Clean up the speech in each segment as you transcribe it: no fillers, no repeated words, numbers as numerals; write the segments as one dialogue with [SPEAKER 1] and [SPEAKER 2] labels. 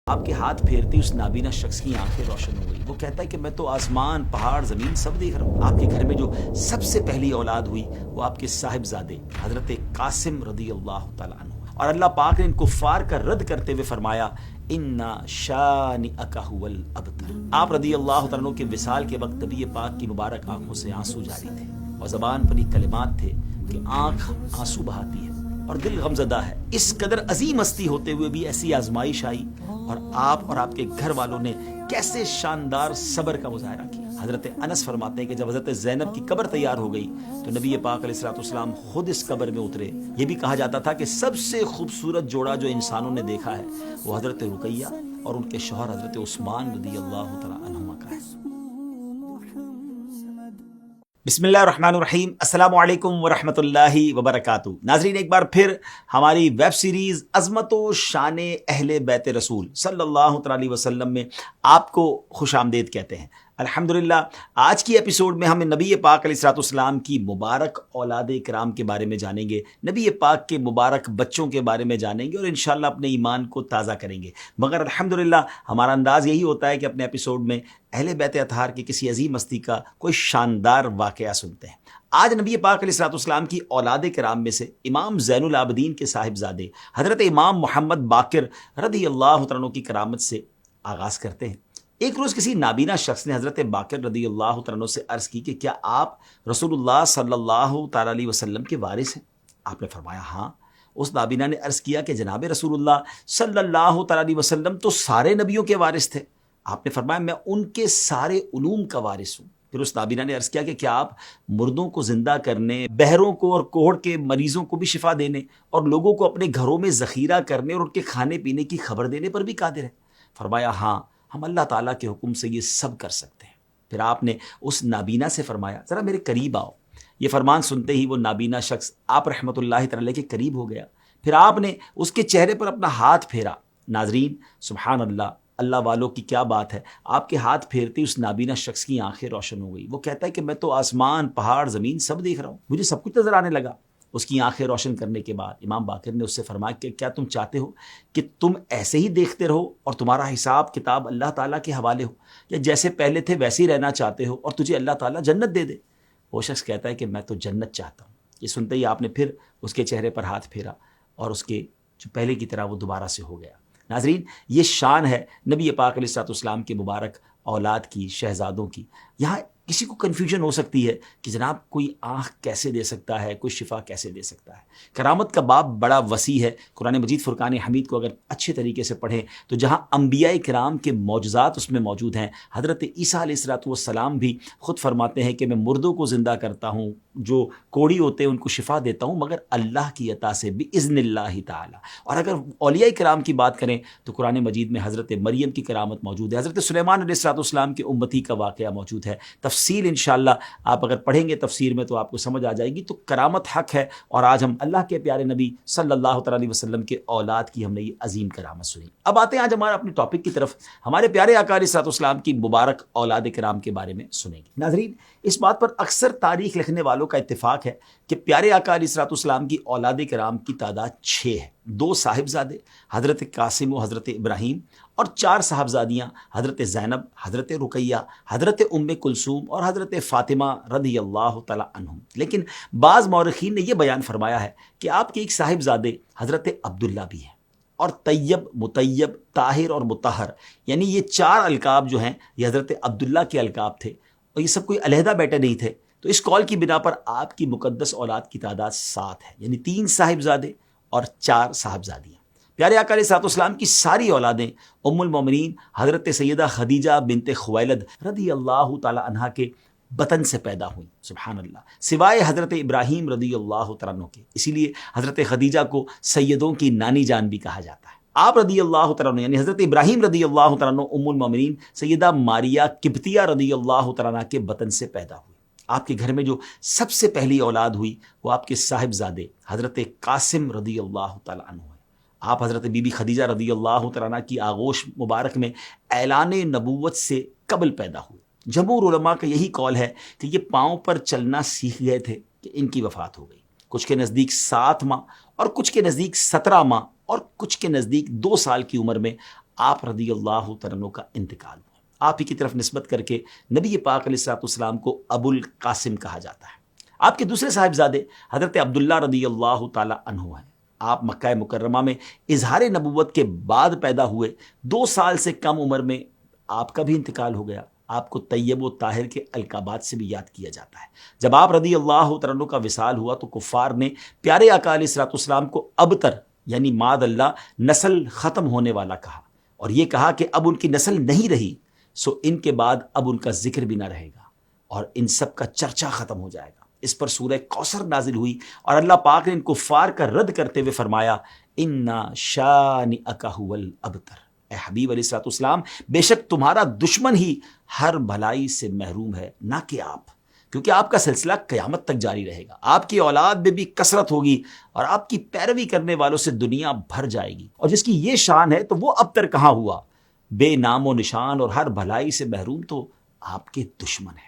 [SPEAKER 1] آپ کے ہاتھ پھیرتے اس نابینا شخص کی آنکھیں روشن ہو گئی. وہ کہتا ہے کہ میں تو آسمان پہاڑ زمین سب دیکھ رہا ہوں. آپ کے گھر میں جو سب سے پہلی اولاد ہوئی وہ آپ کے صاحبزادے حضرت قاسم رضی اللہ تعالیٰ عنہ. اور اللہ پاک نے ان کفار کا رد کرتے ہوئے فرمایا انا شانئک ھو الابتر. آپ رضی اللہ تعالیٰ عنہ کے وصال کے وقت نبی پاک کی مبارک آنکھوں سے آنسو جاری تھے اور زبان پر یہ کلمات تھے کہ آنکھ آنسو بہاتی ہے اور دل غمزدہ ہے. اس قدر عظیم ہستی ہوتے ہوئے بھی ایسی آزمائش آئی اور آپ کے گھر والوں نے کیسے شاندار صبر کا مظاہرہ کیا. حضرت انس فرماتے ہیں کہ جب حضرت زینب کی قبر تیار ہو گئی تو نبی پاک علیہ الصلوۃ والسلام خود اس قبر میں اترے. یہ بھی کہا جاتا تھا کہ سب سے خوبصورت جوڑا جو انسانوں نے دیکھا ہے وہ حضرت رقیہ اور ان کے شوہر حضرت عثمان رضی اللہ تعالیٰ عنہما کا ہے. بسم اللہ الرحمن الرحیم. السلام علیکم ورحمۃ اللہ وبرکاتہ. ناظرین، ایک بار پھر ہماری ویب سیریز عظمت و شان اہل بیت رسول صلی اللہ تعالی علیہ وسلم میں آپ کو خوش آمدید کہتے ہیں. الحمدللہ آج کی ایپیسوڈ میں ہم نبی پاک علیہ الصلوۃ والسلام کی مبارک اولاد کرام کے بارے میں جانیں گے، نبی پاک کے مبارک بچوں کے بارے میں جانیں گے اور انشاءاللہ اپنے ایمان کو تازہ کریں گے. مگر الحمدللہ ہمارا انداز یہی ہوتا ہے کہ اپنے ایپیسوڈ میں اہل بیت اطہار کی کسی عظیم ہستی کا کوئی شاندار واقعہ سنتے ہیں. آج نبی پاک علیہ الصلوۃ والسلام کی اولاد کرام میں سے امام زین العابدین کے صاحبزادے حضرت امام محمد باقر رضی اللہ تعالیٰ عنہ کی کرامت سے آغاز کرتے ہیں. ایک روز کسی نابینا شخص نے حضرت باقر رضی اللہ تعالیٰ عنہ سے عرض کی کہ کیا آپ رسول اللہ صلی اللہ تعالیٰ علیہ وسلم کے وارث ہیں؟ آپ نے فرمایا ہاں. اس نابینا نے عرض کیا کہ جناب رسول اللہ صلی اللہ تعالیٰ علیہ وسلم تو سارے نبیوں کے وارث تھے. آپ نے فرمایا میں ان کے سارے علوم کا وارث ہوں. پھر اس نابینا نے عرض کیا کہ کیا آپ مردوں کو زندہ کرنے، بہروں کو اور کوہڑ کے مریضوں کو بھی شفا دینے اور لوگوں کو اپنے گھروں میں ذخیرہ کرنے اور ان کے کھانے پینے کی خبر دینے پر بھی قادر ہیں؟ فرمایا ہاں، ہم اللہ تعالیٰ کے حکم سے یہ سب کر سکتے ہیں. پھر آپ نے اس نابینا سے فرمایا ذرا میرے قریب آؤ. یہ فرمان سنتے ہی وہ نابینا شخص آپ رحمۃ اللہ تعالی کے قریب ہو گیا. پھر آپ نے اس کے چہرے پر اپنا ہاتھ پھیرا. ناظرین سبحان اللہ، اللہ والوں کی کیا بات ہے. آپ کے ہاتھ پھیرتے اس نابینا شخص کی آنکھیں روشن ہو گئی. وہ کہتا ہے کہ میں تو آسمان پہاڑ زمین سب دیکھ رہا ہوں، مجھے سب کچھ نظر آنے لگا. اس کی آنکھیں روشن کرنے کے بعد امام باقر نے اس سے فرمایا کہ کیا تم چاہتے ہو کہ تم ایسے ہی دیکھتے رہو اور تمہارا حساب کتاب اللہ تعالیٰ کے حوالے ہو، یا جیسے پہلے تھے ویسے ہی رہنا چاہتے ہو اور تجھے اللہ تعالیٰ جنت دے دے؟ وہ شخص کہتا ہے کہ میں تو جنت چاہتا ہوں. یہ سنتے ہی آپ نے پھر اس کے چہرے پر ہاتھ پھیرا اور اس کے جو پہلے کی طرح وہ دوبارہ سے ہو گیا. ناظرین یہ شان ہے نبی پاک علیہ الصلوۃ والسلام کی مبارک اولاد کی، شہزادوں کی. یہاں کسی کو کنفیوژن ہو سکتی ہے کہ جناب کوئی آنکھ کیسے دے سکتا ہے، کوئی شفا کیسے دے سکتا ہے. کرامت کا باب بڑا وسیع ہے. قرآن مجید فرقان حمید کو اگر اچھے طریقے سے پڑھیں تو جہاں انبیاء کرام کے معجزات اس میں موجود ہیں، حضرت عیسیٰ علیہ الصلوۃ والسلام بھی خود فرماتے ہیں کہ میں مردوں کو زندہ کرتا ہوں، جو کوڑی ہوتے ہیں ان کو شفا دیتا ہوں، مگر اللہ کی عطا سے باذن اللہ تعالی. اور اگر اولیاء کرام کی بات کریں تو قرآن مجید میں حضرت مریم کی کرامت موجود ہے، حضرت سلیمان علیہ الصلوۃ والسلام کے امتی کا واقعہ موجود ہے. تفصیل انشاءاللہ آپ اگر پڑھیں گے تفسیر میں تو آپ کو سمجھ آ جائے گی. تو کرامت حق ہے اور آج ہم اللہ کے پیارے نبی صلی اللہ تعالی علیہ وسلم کے اولاد کی ہم نے یہ عظیم کرامت سنی. اب آتے ہیں آج ہمارا اپنے ٹاپک کی طرف. ہمارے پیارے آقا علیہ الصلوۃ والسلام کی مبارک اولاد کرام کے بارے میں سنیں گے. ناظرین اس بات پر اکثر تاریخ لکھنے والوں کا اتفاق ہے کہ پیارے آقا علیہ الصلوۃ والسلام کی اولاد کرام کی تعداد 6 ہے. 2 صاحبزادے حضرت قاسم و حضرت ابراہیم اور 4 صاحبزادیاں حضرت زینب، حضرت رقیہ، حضرت ام کلثوم اور حضرت فاطمہ رضی اللہ تعالی عنہم. لیکن بعض مورخین نے یہ بیان فرمایا ہے کہ آپ کے ایک صاحبزادے حضرت عبداللہ بھی ہیں. اور طیب، مطیب، طاہر اور مطہر یعنی یہ 4 القاب جو ہیں یہ حضرت عبداللہ کے القاب تھے اور یہ سب کوئی علیحدہ بیٹے نہیں تھے. تو اس قول کی بنا پر آپ کی مقدس اولاد کی تعداد 7 ہے، یعنی 3 صاحبزادے اور 4 صاحبزادیاں. پیارے آقا علیہ الصلوۃ والسلام کی ساری اولادیں ام المومنین حضرت سیدہ خدیجہ بنت خویلد رضی اللہ تعالی عنہا کے بطن سے پیدا ہوئی. سبحان اللہ، سوائے حضرت ابراہیم رضی اللہ تعالیٰ عنہ کے. اسی لیے حضرت خدیجہ کو سیدوں کی نانی جان بھی کہا جاتا ہے. آپ رضی اللہ تعالیٰ عنہ یعنی حضرت ابراہیم رضی اللہ تعالیٰ عنہ ام المومنین سیدہ ماریہ قبطیہ رضی اللہ تعالیٰ عنہ کے بطن سے پیدا ہوئی. آپ کے گھر میں جو سب سے پہلی اولاد ہوئی وہ آپ کے صاحبزادے حضرت قاسم رضی اللہ تعالیٰ عنہ ہے. آپ حضرت بی بی خدیجہ رضی اللہ تعالیٰ عنہ کی آغوش مبارک میں اعلان نبوت سے قبل پیدا ہوئے. جمہور علماء کا یہی قول ہے کہ یہ پاؤں پر چلنا سیکھ گئے تھے کہ ان کی وفات ہو گئی. کچھ کے نزدیک 7 ماہ اور کچھ کے نزدیک 17 ماہ اور کچھ کے نزدیک 2 سال کی عمر میں آپ رضی اللہ تعالیٰ عنہ کا انتقال ہوا۔ آپ ہی کی طرف نسبت کر کے نبی پاک علیہ الصلوۃ والسلام کو ابو القاسم کہا جاتا ہے۔ آپ کے دوسرے صاحبزادے حضرت عبداللہ رضی اللہ تعالیٰ عنہ ہیں۔ آپ مکہ مکرمہ میں اظہار نبوت کے بعد پیدا ہوئے، 2 سال سے کم عمر میں آپ کا بھی انتقال ہو گیا۔ آپ کو طیب و طاہر کے القابات سے بھی یاد کیا جاتا ہے۔ جب آپ رضی اللہ تعالیٰ عنہ کا وصال ہوا تو کفار نے پیارے آقا علیہ الصلوۃ والسلام کو ابتر یعنی معاذ اللہ نسل ختم ہونے والا کہا، اور یہ کہا کہ اب ان کی نسل نہیں رہی، سو ان کے بعد اب ان کا ذکر بھی نہ رہے گا اور ان سب کا چرچا ختم ہو جائے گا۔ اس پر سورہ کوثر نازل ہوئی اور اللہ پاک نے ان کفار کا رد کرتے ہوئے فرمایا انا شانئک ھو الابتر، اے حبیب علیہ الصلوۃ والسلام بے شک تمہارا دشمن ہی ہر بھلائی سے محروم ہے، نہ کہ آپ، کیونکہ آپ کا سلسلہ قیامت تک جاری رہے گا، آپ کی اولاد میں بھی کثرت ہوگی اور آپ کی پیروی کرنے والوں سے دنیا بھر جائے گی، اور جس کی یہ شان ہے تو وہ ابتر کہاں ہوا، بے نام و نشان اور ہر بھلائی سے محروم تو آپ کے دشمن ہیں۔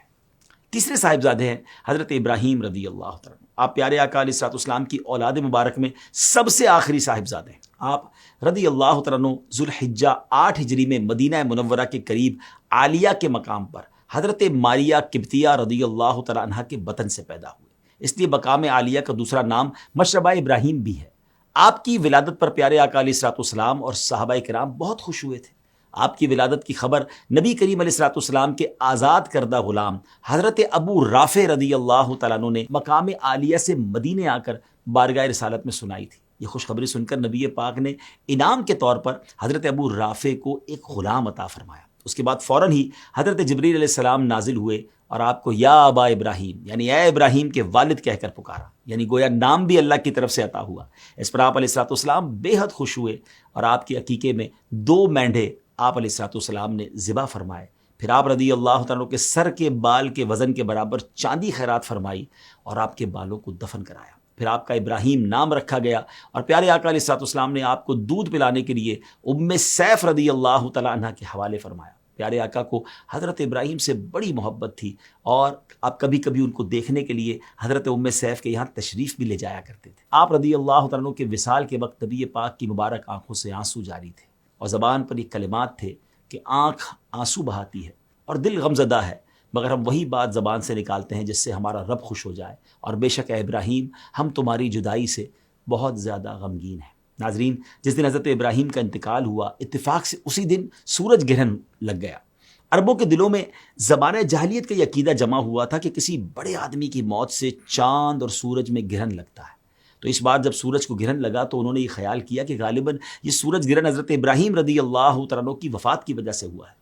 [SPEAKER 1] تیسرے صاحبزادے ہیں حضرت ابراہیم رضی اللہ تعالیٰ عنہ۔ آپ پیارے آقا علیہ الصلوۃ والسلام کی اولاد مبارک میں سب سے آخری صاحبزادے ہیں۔ آپ رضی اللہ تعالیٰ عنہ ذوالحجہ 8 ہجری میں مدینہ منورہ کے قریب عالیہ کے مقام پر حضرت ماریہ قبطیہ رضی اللہ تعالیٰ عنہ کے بطن سے پیدا ہوئے، اس لیے مقام عالیہ کا دوسرا نام مشربہ ابراہیم بھی ہے۔ آپ کی ولادت پر پیارے آقا علیہ الصلوۃ والسلام اور صحابہ کرام بہت خوش ہوئے تھے۔ آپ کی ولادت کی خبر نبی کریم علیہ الصلوۃ والسلام کے آزاد کردہ غلام حضرت ابو رافع رضی اللہ تعالیٰ عنہ نے مقام عالیہ سے مدینے آ کر بارگاہ رسالت میں سنائی تھی۔ یہ خوشخبری سن کر نبی پاک نے انعام کے طور پر حضرت ابو رافع کو ایک غلام عطا فرمایا۔ اس کے بعد فوراً ہی حضرت جبریل علیہ السلام نازل ہوئے اور آپ کو یا ابا ابراہیم یعنی اے ابراہیم کے والد کہہ کر پکارا، یعنی گویا نام بھی اللہ کی طرف سے عطا ہوا۔ اس پر آپ علیہ الصلوۃ والسلام بے حد خوش ہوئے اور آپ کے عقیقے میں 2 مینڈھے آپ علیہ الصلوۃ والسلام نے ذبح فرمائے۔ پھر آپ رضی اللہ تعالیٰ کے سر کے بال کے وزن کے برابر چاندی خیرات فرمائی اور آپ کے بالوں کو دفن کرایا۔ پھر آپ کا ابراہیم نام رکھا گیا اور پیارے آقا علیہ الصلوۃ والسلام نے آپ کو دودھ پلانے کے لیے ام سیف رضی اللہ تعالیٰ عنہ کے حوالے فرمایا۔ پیارے آقا کو حضرت ابراہیم سے بڑی محبت تھی اور آپ کبھی کبھی ان کو دیکھنے کے لیے حضرت ام سیف کے یہاں تشریف بھی لے جایا کرتے تھے۔ آپ رضی اللہ تعالیٰ کے وصال کے وقت نبی پاک کی مبارک آنکھوں سے آنسو جاری تھے اور زبان پر یہ کلمات تھے کہ آنکھ آنسو بہاتی ہے اور دل غمزدہ ہے، مگر ہم وہی بات زبان سے نکالتے ہیں جس سے ہمارا رب خوش ہو جائے، اور بے شک اے ابراہیم ہم تمہاری جدائی سے بہت زیادہ غمگین ہیں۔ ناظرین، جس دن حضرت ابراہیم کا انتقال ہوا اتفاق سے اسی دن سورج گرہن لگ گیا۔ عربوں کے دلوں میں زمانہ جاہلیت کا یہ عقیدہ جمع ہوا تھا کہ کسی بڑے آدمی کی موت سے چاند اور سورج میں گرہن لگتا ہے، تو اس بار جب سورج کو گرہن لگا تو انہوں نے یہ خیال کیا کہ غالباً یہ سورج گرہن حضرت ابراہیم رضی اللہ تعالیٰ کی وفات کی وجہ سے ہوا ہے۔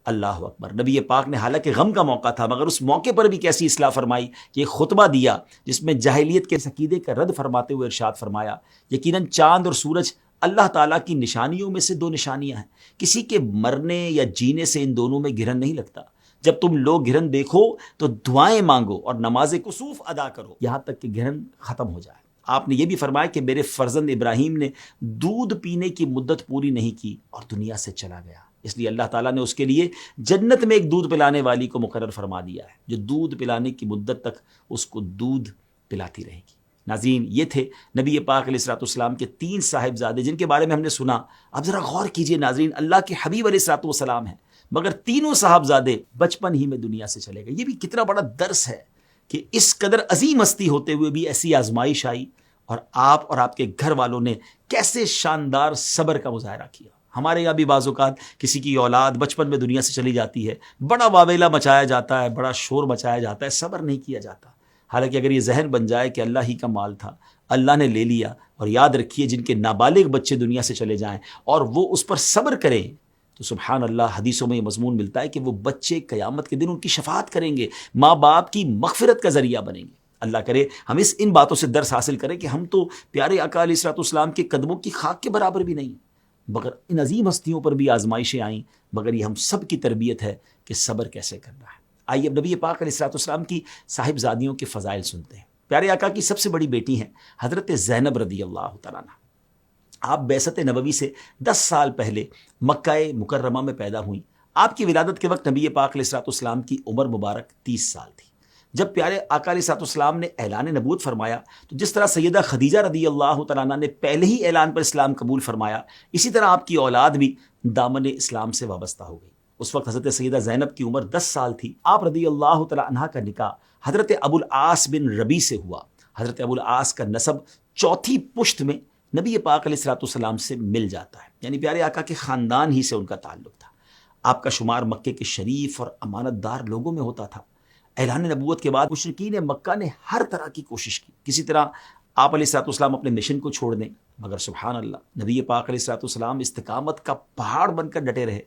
[SPEAKER 1] اللہ اکبر۔ نبی پاک نے حالانکہ غم کا موقع تھا مگر اس موقع پر بھی کیسی اصلاح فرمائی کہ ایک خطبہ دیا جس میں جاہلیت کے عقیدے کا رد فرماتے ہوئے ارشاد فرمایا یقیناً چاند اور سورج اللہ تعالیٰ کی نشانیوں میں سے 2 نشانیاں ہیں، کسی کے مرنے یا جینے سے ان دونوں میں گرہن نہیں لگتا۔ جب تم لوگ گرہن دیکھو تو دعائیں مانگو اور نماز کسوف ادا کرو یہاں تک کہ گرہن ختم ہو جائے۔ آپ نے یہ بھی فرمایا کہ میرے فرزند ابراہیم نے دودھ پینے کی مدت پوری نہیں کی اور دنیا سے چلا گیا، اس لیے اللہ تعالیٰ نے اس کے لیے جنت میں ایک دودھ پلانے والی کو مقرر فرما دیا ہے جو دودھ پلانے کی مدت تک اس کو دودھ پلاتی رہے گی۔ ناظرین، یہ تھے نبی پاک علیہ الصلوۃ والسلام کے 3 صاحبزادے جن کے بارے میں ہم نے سنا۔ اب ذرا غور کیجئے ناظرین، اللہ کے حبیب علیہ الصلوۃ والسلام ہیں مگر تینوں صاحبزادے بچپن ہی میں دنیا سے چلے گئے۔ یہ بھی کتنا بڑا درس ہے کہ اس قدر عظیم ہستی ہوتے ہوئے بھی ایسی آزمائش آئی اور آپ کے گھر والوں نے کیسے شاندار صبر کا مظاہرہ کیا۔ ہمارے یہاں بھی بعض اوقات کسی کی اولاد بچپن میں دنیا سے چلی جاتی ہے، بڑا واویلا مچایا جاتا ہے، بڑا شور مچایا جاتا ہے، صبر نہیں کیا جاتا۔ حالانکہ اگر یہ ذہن بن جائے کہ اللہ ہی کا مال تھا، اللہ نے لے لیا، اور یاد رکھیے جن کے نابالغ بچے دنیا سے چلے جائیں اور وہ اس پر صبر کریں تو سبحان اللہ حدیثوں میں یہ مضمون ملتا ہے کہ وہ بچے قیامت کے دن ان کی شفاعت کریں گے، ماں باپ کی مغفرت کا ذریعہ بنیں گے۔ اللہ کرے ہم ان باتوں سے درس حاصل کریں کہ ہم تو پیارے آقا علیہ الصلوۃ والسلام کے قدموں کی خاک کے برابر بھی نہیں، مگر ان عظیم ہستیوں پر بھی آزمائشیں آئیں، مگر یہ ہم سب کی تربیت ہے کہ صبر کیسے کرنا ہے۔ آئیے اب نبی پاک علیہ الصلوۃ والسلام کی صاحبزادیوں کے فضائل سنتے ہیں۔ پیارے آقا کی سب سے بڑی بیٹی ہیں حضرت زینب رضی اللہ تعالیٰ عنہ۔ آپ بعثت نبوی سے 10 سال پہلے مکہ مکرمہ میں پیدا ہوئیں۔ آپ کی ولادت کے وقت نبی پاک علیہ الصلوۃ والسلام کی عمر مبارک 30 سال تھی۔ جب پیارے آقا علیہ الصلوۃ والسلام نے اعلان نبوت فرمایا تو جس طرح سیدہ خدیجہ رضی اللہ تعالیٰ عنہ نے پہلے ہی اعلان پر اسلام قبول فرمایا، اسی طرح آپ کی اولاد بھی دامن اسلام سے وابستہ ہو گئی۔ اس وقت حضرت سیدہ زینب کی عمر 10 سال تھی۔ آپ رضی اللہ تعالی عنہ کا نکاح حضرت ابو العاص بن ربی سے ہوا۔ حضرت ابو العاص کا نسب چوتھی پشت میں نبی پاک علیہ الصلوۃ والسلام سے مل جاتا ہے، یعنی پیارے آقا کے خاندان ہی سے ان کا تعلق تھا۔ آپ کا شمار مکے کے شریف اور امانت دار لوگوں میں ہوتا تھا۔ اعلان نبوت کے بعد مشرکین مکہ نے ہر طرح کی کوشش کی کسی طرح آپ علیہ الصلوۃ والسلام اپنے مشن کو چھوڑ دیں، مگر سبحان اللہ نبی پاک علیہ الصلوۃ والسلام استقامت کا پہاڑ بن کر ڈٹے رہے۔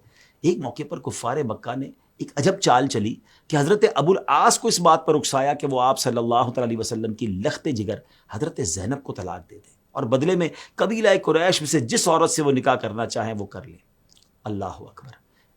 [SPEAKER 1] ایک موقع پر کفار مکہ نے ایک عجب چال چلی کہ حضرت ابو العاص کو اس بات پر اکسایا کہ وہ آپ صلی اللہ تعالی علیہ وسلم کی لخت جگر حضرت زینب کو طلاق دے دیں اور بدلے میں قبیلہ قریش میں سے جس عورت سے وہ نکاح کرنا چاہیں وہ کر لیں۔ اللہ اکبر!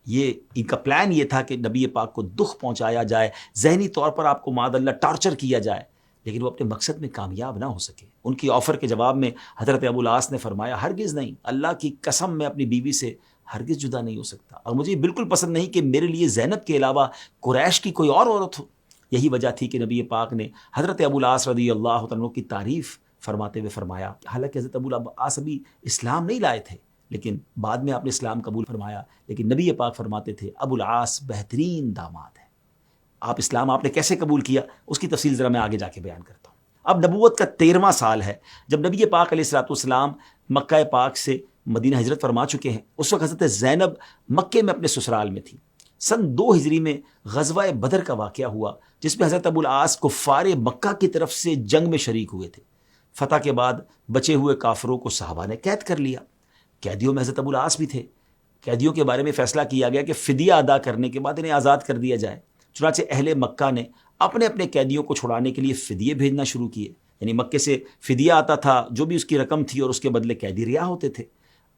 [SPEAKER 1] یہ ان کا پلان یہ تھا کہ نبی پاک کو دکھ پہنچایا جائے، ذہنی طور پر آپ کو معاذ اللہ ٹارچر کیا جائے، لیکن وہ اپنے مقصد میں کامیاب نہ ہو سکے۔ ان کی آفر کے جواب میں حضرت ابو العاص نے فرمایا، ہرگز نہیں، اللہ کی قسم میں اپنی بیوی سے ہرگز جدا نہیں ہو سکتا، اور مجھے بالکل پسند نہیں کہ میرے لیے زینب کے علاوہ قریش کی کوئی اور عورت ہو۔ یہی وجہ تھی کہ نبی پاک نے حضرت ابو العاص رضی اللہ عنہ کی تعریف فرماتے ہوئے فرمایا، حالانکہ حضرت ابو العاص ابھی اسلام نہیں لائے تھے، لیکن بعد میں آپ نے اسلام قبول فرمایا، لیکن نبی پاک فرماتے تھے ابو العاص بہترین داماد ہے۔ اسلام آپ نے کیسے قبول کیا اس کی تفصیل ذرا میں آگے جا کے بیان کرتا ہوں۔ اب نبوت کا 13واں سال ہے جب نبی پاک علیہ الصلوۃ والسلام مکہ پاک سے مدینہ ہجرت فرما چکے ہیں۔ اس وقت حضرت زینب مکے میں اپنے سسرال میں تھی۔ سن 2 ہجری میں غزوہ بدر کا واقعہ ہوا جس میں حضرت ابو العاص کفار مکہ کی طرف سے جنگ میں شریک ہوئے تھے۔ فتح کے بعد بچے ہوئے کافروں کو صحابہ نے قید کر لیا۔ قیدیوں میں حضرت ابو العاص بھی تھے۔ قیدیوں کے بارے میں فیصلہ کیا گیا کہ فدیہ ادا کرنے کے بعد انہیں آزاد کر دیا جائے۔ چنانچہ اہل مکہ نے اپنے اپنے قیدیوں کو چھڑانے کے لیے فدیے بھیجنا شروع کیے، یعنی مکے سے فدیہ آتا تھا جو بھی اس کی رقم تھی، اور اس کے بدلے قیدی رہا ہوتے تھے۔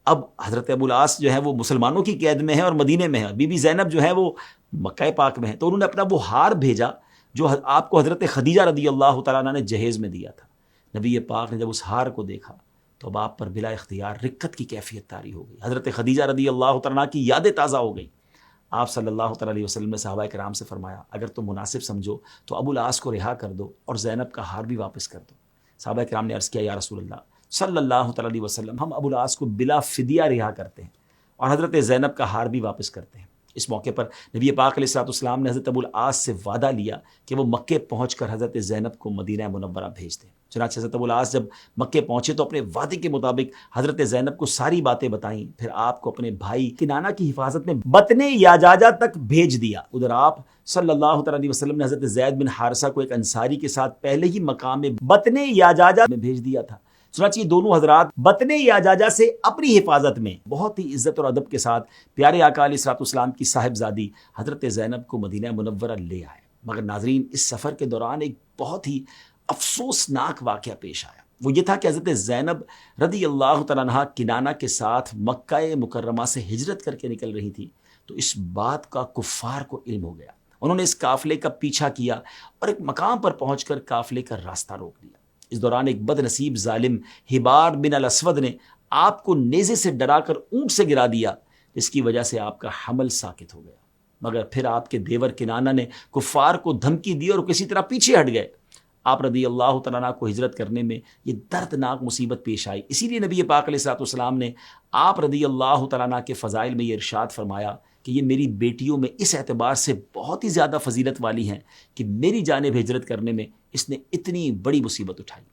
[SPEAKER 1] اب حضرت ابو العاص جو ہے وہ مسلمانوں کی قید میں ہے اور مدینے میں ہے، بی بی زینب جو ہے وہ مکہ پاک میں ہے، تو انہوں نے اپنا وہ ہار بھیجا جو آپ کو حضرت خدیجہ رضی اللہ تعالیٰ عنہ نے جہیز میں دیا تھا۔ نبی پاک نے جب اس ہار کو دیکھا تو اب آپ پر بلا اختیار رقت کی کیفیت طاری ہو گئی۔ حضرت خدیجہ رضی اللہ تعالیٰ عنہ کی یادیں تازہ ہو گئیں۔ آپ صلی اللہ تعالیٰ علیہ وسلم نے صحابہ کرام سے فرمایا، اگر تم مناسب سمجھو تو ابو العاص کو رہا کر دو اور زینب کا ہار بھی واپس کر دو۔ صحابہ کرام نے عرض کیا، یا رسول اللہ صلی اللہ تعالیٰ علیہ وسلم، ہم ابو العاص کو بلا فدیہ رہا کرتے ہیں اور حضرت زینب کا ہار بھی واپس کرتے ہیں۔ اس موقع پر نبی پاک علیہ الصلوۃ والسلام نے حضرت ابو العاص سے وعدہ لیا کہ وہ مکے پہنچ کر حضرت زینب کو مدینہ منورہ بھیج دیں۔ چنانچہ حضرت ابو العاص جب مکے پہنچے تو اپنے وعدے کے مطابق حضرت زینب کو ساری باتیں بتائیں، پھر آپ کو اپنے بھائی کنانہ کی حفاظت میں بطن یاجاجہ تک بھیج دیا۔ ادھر آپ صلی اللہ تعالیٰ علیہ وسلم نے حضرت زید بن حارثہ کو ایک انصاری کے ساتھ پہلے ہی مقام میں بطن یاجاجہ میں بھیج دیا تھا۔ چنانچہ یہ دونوں حضرات بطن یاجاجہ سے اپنی حفاظت میں بہت ہی عزت اور ادب کے ساتھ پیارے آقا علیہ الصلوۃ والسلام کی صاحبزادی حضرت زینب کو مدینہ منورہ لے آئے۔ مگر ناظرین، اس سفر کے دوران ایک بہت ہی افسوسناک واقعہ پیش آیا۔ وہ یہ تھا کہ حضرت زینب رضی اللہ تعالیٰ عنہا کنانہ کے ساتھ مکہ مکرمہ سے ہجرت کر کے نکل رہی تھی، تو اس بات کا کفار کو علم ہو گیا۔ انہوں نے اس قافلے کا پیچھا کیا اور ایک مقام پر پہنچ کر قافلے کا راستہ روک لیا۔ اس دوران ایک بد نصیب ظالم ہبار بن الاسود نے آپ کو نیزے سے ڈرا کر اونٹ سے گرا دیا، جس کی وجہ سے آپ کا حمل ساقط ہو گیا۔ مگر پھر آپ کے دیور کنانہ نے کفار کو دھمکی دی اور کسی طرح پیچھے ہٹ گئے۔ آپ رضی اللہ تعالیٰ عنہ کو ہجرت کرنے میں یہ دردناک مصیبت پیش آئی۔ اسی لیے نبی پاک علیہ الصلوۃ والسلام نے آپ رضی اللہ تعالیٰ عنہ کے فضائل میں یہ ارشاد فرمایا کہ یہ میری بیٹیوں میں اس اعتبار سے بہت ہی زیادہ فضیلت والی ہیں کہ میری جانب ہجرت کرنے میں اس نے اتنی بڑی مصیبت اٹھائی۔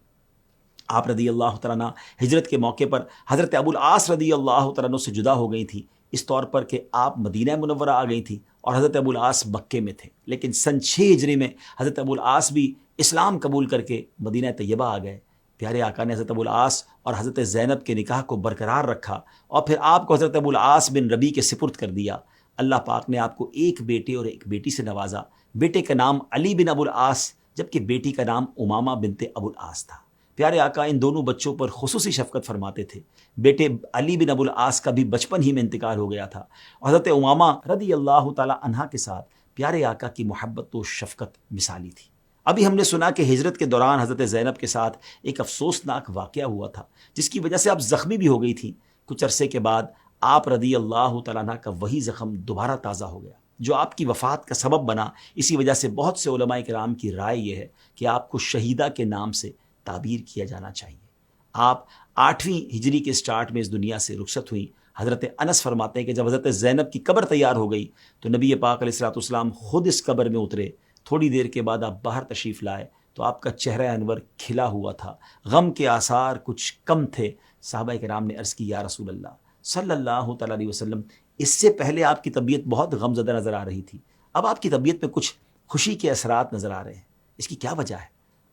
[SPEAKER 1] آپ رضی اللہ تعالیٰ عنہ ہجرت کے موقع پر حضرت ابو العاص رضی اللہ تعالیٰ عنہ سے جدا ہو گئی تھی، اس طور پر کہ آپ مدینہ منورہ آ گئی تھیں اور حضرت ابو العاص مکے میں تھے۔ لیکن سن 6 ہجری میں حضرت ابو العاص بھی اسلام قبول کر کے مدینہ طیبہ آ گئے۔ پیارے آقا نے حضرت ابو العاص اور حضرت زینب کے نکاح کو برقرار رکھا اور پھر آپ کو حضرت ابو العاص بن ربی کے سپرد کر دیا۔ اللہ پاک نے آپ کو ایک بیٹے اور ایک بیٹی سے نوازا۔ بیٹے کا نام علی بن ابو العاص جبکہ بیٹی کا نام امامہ بنت ابو العاص تھا۔ پیارے آقا ان دونوں بچوں پر خصوصی شفقت فرماتے تھے۔ بیٹے علی بن ابو العاص کا بھی بچپن ہی میں انتقال ہو گیا تھا اور حضرت امامہ رضی اللہ تعالی عنہا کے ساتھ پیارے آقا کی محبت و شفقت مثالی تھی۔ ابھی ہم نے سنا کہ ہجرت کے دوران حضرت زینب کے ساتھ ایک افسوسناک واقعہ ہوا تھا جس کی وجہ سے آپ زخمی بھی ہو گئی تھیں۔ کچھ عرصے کے بعد آپ رضی اللہ تعالیٰ عنہ کا وہی زخم دوبارہ تازہ ہو گیا جو آپ کی وفات کا سبب بنا۔ اسی وجہ سے بہت سے علماء کرام کی رائے یہ ہے کہ آپ کو شہیدہ کے نام سے تعبیر کیا جانا چاہیے۔ آپ 8ویں ہجری کے سٹارٹ میں اس دنیا سے رخصت ہوئیں۔ حضرت انس فرماتے ہیں کہ جب حضرت زینب کی قبر تیار ہو گئی تو نبی پاک علیہ الصلوۃ والسلام خود اس قبر میں اترے. تھوڑی دیر کے بعد آپ باہر تشریف لائے تو آپ کا چہرہ انور کھلا ہوا تھا، غم کے آثار کچھ کم تھے. صحابہ کرام نے عرض کی یا رسول اللہ صلی اللہ تعالیٰ علیہ وسلم، اس سے پہلے آپ کی طبیعت بہت غم زدہ نظر آ رہی تھی، اب آپ کی طبیعت میں کچھ خوشی کے اثرات نظر آ رہے ہیں، اس کی کیا وجہ ہے؟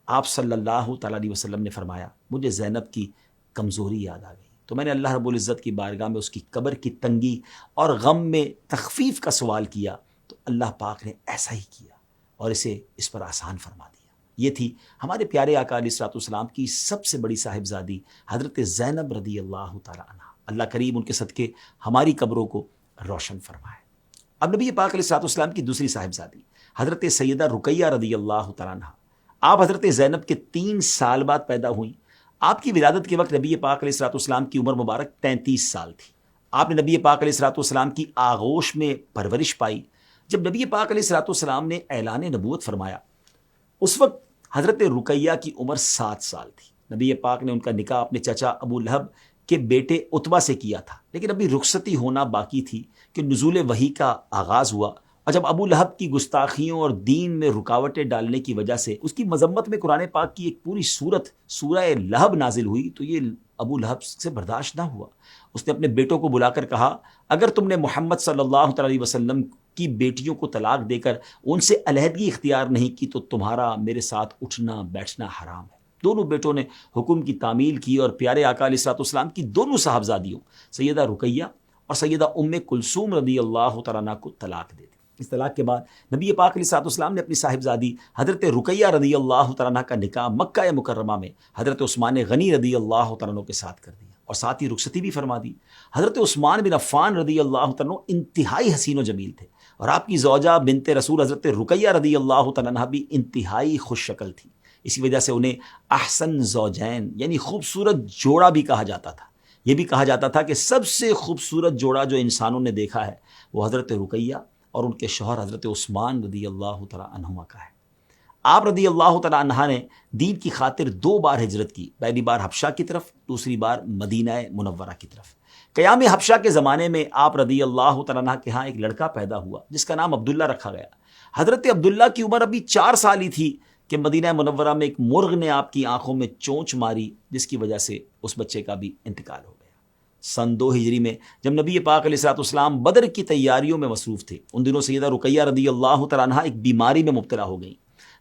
[SPEAKER 1] آپ صلی اللہ تعالیٰ علیہ وسلم نے فرمایا مجھے زینب کی کمزوری یاد آ گئی، تو میں نے اللہ رب العزت کی بارگاہ میں اس کی قبر کی تنگی اور غم میں تخفیف کا سوال کیا، تو اللہ پاک نے ایسا ہی کیا اور اسے اس پر آسان فرما دیا. یہ تھی ہمارے پیارے آقا علیہ الصلوۃ والسلام کی سب سے بڑی صاحبزادی حضرت زینب رضی اللہ تعالیٰ عنہ. اللہ کریم ان کے صدقے ہماری قبروں کو روشن فرمائے. اب نبی پاک علیہ الصلوۃ والسلام کی دوسری صاحبزادی حضرت سیدہ رقیہ رضی اللہ تعالیٰ عنہ. آپ حضرت زینب کے 3 سال بعد پیدا ہوئیں. آپ کی ولادت کے وقت نبی پاک علیہ الصلوۃ والسلام کی عمر مبارک 33 سال تھی. آپ نے نبی پاک علیہ الصلوۃ والسلام کی آغوش میں پرورش پائی. جب نبی پاک علیہ الصلوۃ والسلام نے اعلان نبوت فرمایا اس وقت حضرت رقیہ کی عمر 7 سال تھی. نبی پاک نے ان کا نکاح اپنے چچا ابو لہب کے بیٹے عتبہ سے کیا تھا، لیکن ابھی رخصتی ہونا باقی تھی کہ نزول وحی کا آغاز ہوا، اور جب ابو لہب کی گستاخیوں اور دین میں رکاوٹیں ڈالنے کی وجہ سے اس کی مذمت میں قرآن پاک کی ایک پوری سورت سورہ لہب نازل ہوئی تو یہ ابو لہب سے برداشت نہ ہوا. اس نے اپنے بیٹوں کو بلا کر کہا اگر تم نے محمد صلی اللہ علیہ وسلم کی بیٹیوں کو طلاق دے کر ان سے علیحدگی اختیار نہیں کی تو تمہارا میرے ساتھ اٹھنا بیٹھنا حرام ہے. دونوں بیٹوں نے حکم کی تعمیل کی اور پیارے آقا علیہ الصلوۃ والسلام کی دونوں صاحبزادیوں سیدہ رقیہ اور سیدہ ام کلثوم رضی اللہ تعالیٰ عنہ کو طلاق دے دی. اس طلاق کے بعد نبی پاک علیہ الصلوۃ والسلام نے اپنی صاحبزادی حضرت رقیہ رضی اللہ تعالیٰ عنہ کا نکاح مکہ مکرمہ میں حضرت عثمان غنی رضی اللہ تعالیٰ عنہ کے ساتھ کر دیا اور ساتھ ہی رخصتی بھی فرما دی. حضرت عثمان بن عفان رضی اللہ تعالیٰ عنہ انتہائی حسین و جمیل تھے اور آپ کی زوجہ بنت رسول حضرت رقیہ رضی اللہ تعالیٰ عنہ بھی انتہائی خوش شکل تھی. اسی وجہ سے انہیں احسن زوجین یعنی خوبصورت جوڑا بھی کہا جاتا تھا. یہ بھی کہا جاتا تھا کہ سب سے خوبصورت جوڑا جو انسانوں نے دیکھا ہے وہ حضرت رقیہ اور ان کے شوہر حضرت عثمان رضی اللہ تعالیٰ عنہما کا ہے. آپ رضی اللہ تعالیٰ عنہ نے دین کی خاطر 2 بار ہجرت کی، پہلی بار حبشہ کی طرف، دوسری بار مدینہ منورہ کی طرف. قیام حبشہ کے زمانے میں آپ رضی اللہ تعالیٰ عنہ کے ہاں ایک لڑکا پیدا ہوا جس کا نام عبداللہ رکھا گیا. حضرت عبداللہ کی عمر ابھی 4 سال ہی تھی کہ مدینہ منورہ میں ایک مرغ نے آپ کی آنکھوں میں چونچ ماری جس کی وجہ سے اس بچے کا بھی انتقال ہو گیا. سن 2 ہجری میں جب نبی پاک علیہ الصلوۃ والسلام بدر کی تیاریوں میں مصروف تھے، ان دنوں سیدہ رقیہ رضی اللہ تعالیٰ عنہ ایک بیماری میں مبتلا ہو گئیں.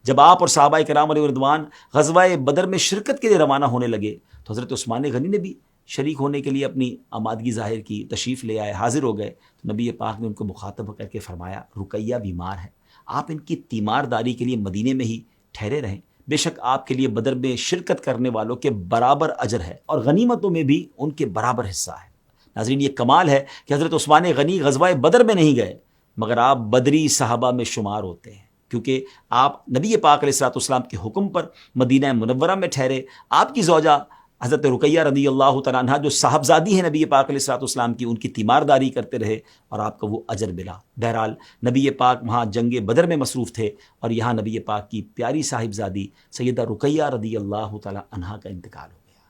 [SPEAKER 1] جب آپ اور صحابہ کرام علیہ رضوان غزوہ بدر میں شرکت کے لیے روانہ ہونے لگے تو حضرت عثمان غنی نے بھی شریک ہونے کے لیے اپنی آمادگی ظاہر کی، تشریف لے آئے، حاضر ہو گئے. تو نبی پاک نے ان کو مخاطب کر کے فرمایا رقیہ بیمار ہے، آپ ان کی تیمارداری کے لیے مدینے میں ہی ٹھہرے رہیں، بے شک آپ کے لیے بدر میں شرکت کرنے والوں کے برابر اجر ہے اور غنیمتوں میں بھی ان کے برابر حصہ ہے. ناظرین یہ کمال ہے کہ حضرت عثمان غنی غزوہ بدر میں نہیں گئے مگر آپ بدری صحابہ میں شمار ہوتے ہیں کیونکہ آپ نبی پاک علیہ الصلوۃ والسلام کے حکم پر مدینہ منورہ میں ٹھہرے. آپ کی زوجہ حضرت رقیہ رضی اللہ تعالیٰ عنہ جو صاحبزادی ہیں نبی پاک علیہ الصلوۃ والسلام کی، ان کی تیمارداری کرتے رہے اور آپ کو وہ اجر ملا. بہرحال نبی پاک وہاں جنگ بدر میں مصروف تھے اور یہاں نبی پاک کی پیاری صاحبزادی سیدہ رقیہ رضی اللہ تعالیٰ عنہ کا انتقال ہو گیا.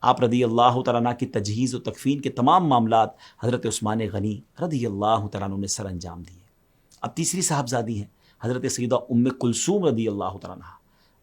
[SPEAKER 1] آپ رضی اللہ تعالیٰ عنہ کی تجہیز و تکفین کے تمام معاملات حضرت عثمان غنی رضی اللہ تعالیٰ عنہ نے سر انجام دیے. اب تیسری صاحبزادی ہیں حضرت سیدہ ام کلثوم رضی اللہ تعالیٰ عنہ.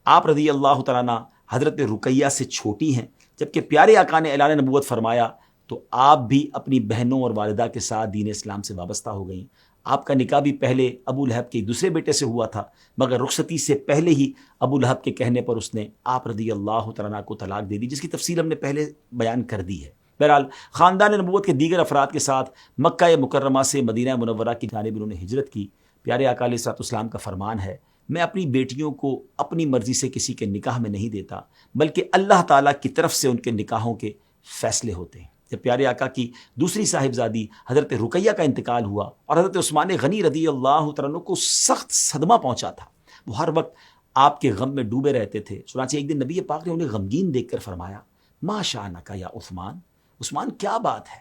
[SPEAKER 1] آپ رضی اللہ تعالیٰ عنہ حضرت رقیہ سے چھوٹی ہیں. جبکہ پیارے آقا نے اعلان نبوت فرمایا تو آپ بھی اپنی بہنوں اور والدہ کے ساتھ دین اسلام سے وابستہ ہو گئیں. آپ کا نکاح بھی پہلے ابو لہب کے دوسرے بیٹے سے ہوا تھا مگر رخصتی سے پہلے ہی ابو لہب کے کہنے پر اس نے آپ رضی اللہ تعالیٰ عنہ کو طلاق دے دی، جس کی تفصیل ہم نے پہلے بیان کر دی ہے. بہرحال خاندان نبوت کے دیگر افراد کے ساتھ مکہ مکرمہ سے مدینہ منورہ کی جانب انہوں نے ہجرت کی. پیارے آقا علیہ الصلوۃ والسلام کا فرمان ہے میں اپنی بیٹیوں کو اپنی مرضی سے کسی کے نکاح میں نہیں دیتا بلکہ اللہ تعالیٰ کی طرف سے ان کے نکاحوں کے فیصلے ہوتے ہیں. جب پیارے آقا کی دوسری صاحبزادی حضرت رقیہ کا انتقال ہوا اور حضرت عثمان غنی رضی اللہ تعالیٰ عنہ کو سخت صدمہ پہنچا تھا، وہ ہر وقت آپ کے غم میں ڈوبے رہتے تھے. چنانچہ ایک دن نبی پاک نے انہیں غمگین دیکھ کر فرمایا ما شأنک یا عثمان، عثمان کیا بات ہے؟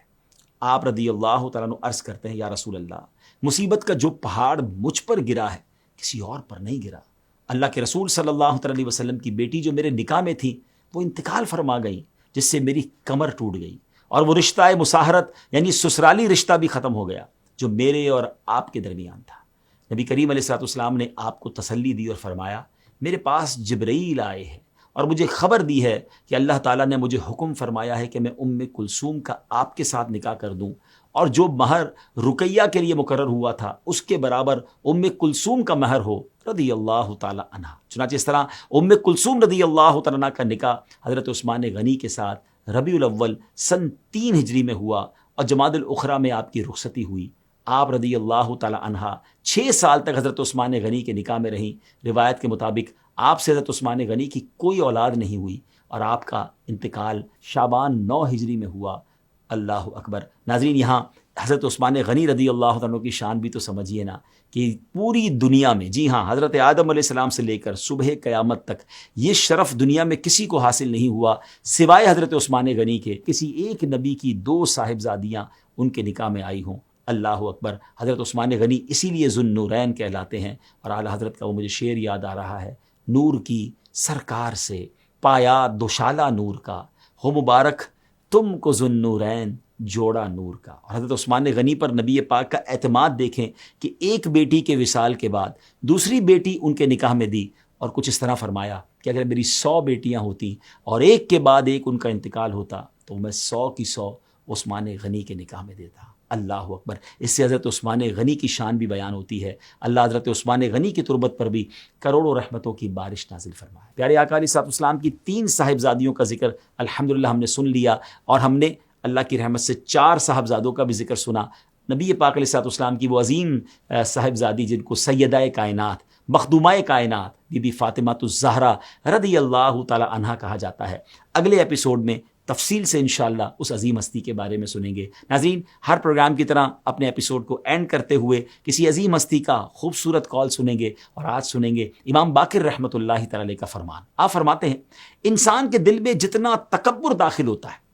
[SPEAKER 1] آپ رضی اللہ تعالیٰ عنہ عرض کرتے ہیں یا رسول اللہ، مصیبت کا جو پہاڑ مجھ پر گرا ہے کسی اور پر نہیں گرا. اللہ کے رسول صلی اللہ علیہ وسلم کی بیٹی جو میرے نکاح میں تھی وہ انتقال فرما گئی جس سے میری کمر ٹوٹ گئی اور وہ رشتہ مساہرت یعنی سسرالی رشتہ بھی ختم ہو گیا جو میرے اور آپ کے درمیان تھا۔ نبی کریم علیہ الصلوۃ والسلام نے آپ کو تسلی دی اور فرمایا میرے پاس جبرائیل آئے ہیں اور مجھے خبر دی ہے کہ اللہ تعالیٰ نے مجھے حکم فرمایا ہے کہ میں کلثوم کا آپ کے ساتھ نکاح کر دوں، اور جو مہر رقیہ کے لیے مقرر ہوا تھا اس کے برابر کلثوم کا مہر ہو رضی اللہ تعالیٰ عنہ۔ چنانچہ اس طرح کلثوم رضی اللہ تعالیٰ عنہ کا نکاح حضرت عثمان غنی کے ساتھ ربیع الاول سن 3 ہجری میں ہوا، اور جمادی الاخری میں آپ کی رخصتی ہوئی۔ آپ رضی اللہ تعالیٰ عنہ 6 سال تک حضرت عثمان غنی کے نکاح میں رہیں۔ روایت کے مطابق آپ سے حضرت عثمان غنی کی کوئی اولاد نہیں ہوئی، اور آپ کا انتقال شعبان 9 ہجری میں ہوا۔ اللہ اکبر۔ ناظرین، یہاں حضرت عثمان غنی رضی اللہ عنہ کی شان بھی تو سمجھیے نا، کہ پوری دنیا میں، جی ہاں، حضرت آدم علیہ السلام سے لے کر صبح قیامت تک یہ شرف دنیا میں کسی کو حاصل نہیں ہوا سوائے حضرت عثمان غنی کے، کسی ایک نبی کی 2 صاحبزادیاں ان کے نکاح میں آئی ہوں۔ اللہ اکبر۔ حضرت عثمان غنی اسی لیے ذو النورین کہلاتے ہیں، اور اعلیٰ حضرت کا وہ مجھے شعر یاد آ رہا ہے، نور کی سرکار سے پایا دوشالہ نور کا، ہو مبارک تم کو ذو النورین جوڑا نور کا۔ اور حضرت عثمان غنی پر نبی پاک کا اعتماد دیکھیں کہ ایک بیٹی کے وصال کے بعد دوسری بیٹی ان کے نکاح میں دی، اور کچھ اس طرح فرمایا کہ اگر میری 100 بیٹیاں ہوتی اور ایک کے بعد ایک ان کا انتقال ہوتا تو میں 100 کی 100 عثمان غنی کے نکاح میں دیتا۔ اللہ اکبر۔ اس سے حضرت عثمان غنی کی شان بھی بیان ہوتی ہے۔ اللہ حضرت عثمان غنی کی تربت پر بھی کروڑوں رحمتوں کی بارش نازل فرمائے۔ پیارے آقا علیہ الصلوۃ والسلام کی 3 صاحبزادیوں کا ذکر الحمدللہ ہم نے سن لیا، اور ہم نے اللہ کی رحمت سے 4 صاحبزادوں کا بھی ذکر سنا۔ نبی پاک علیہ الصلوۃ والسلام کی وہ عظیم صاحبزادی جن کو سیدہ کائنات، مخدومہ کائنات بی بی فاطمہ الزہرا رضی اللہ تعالی عنہا کہا جاتا ہے۔ اگلے ایپیسوڈ میں تفصیل سے انشاءاللہ اس عظیم ہستی کے بارے میں سنیں گے۔ ناظرین، ہر پروگرام کی طرح اپنے ایپیسوڈ کو اینڈ کرتے ہوئے کسی عظیم ہستی کا خوبصورت کال سنیں گے، اور آج سنیں گے امام باقر رحمۃ اللہ تعالی کا فرمان۔ آپ فرماتے ہیں انسان کے دل میں جتنا تکبر داخل ہوتا ہے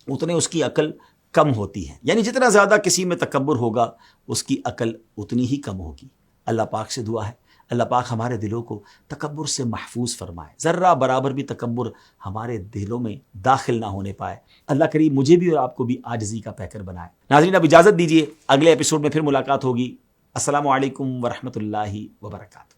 [SPEAKER 1] اتنے اس کی عقل کم ہوتی ہے، یعنی جتنا زیادہ کسی میں تکبر ہوگا اس کی عقل اتنی ہی کم ہوگی۔ اللہ پاک سے دعا ہے اللہ پاک ہمارے دلوں کو تکبر سے محفوظ فرمائے، ذرہ برابر بھی تکبر ہمارے دلوں میں داخل نہ ہونے پائے۔ اللہ کریم مجھے بھی اور آپ کو بھی عاجزی کا پیکر بنائے۔ ناظرین، اب اجازت دیجیے، اگلے ایپیسوڈ میں پھر ملاقات ہوگی۔ السلام علیکم ورحمۃ اللہ وبرکاتہ۔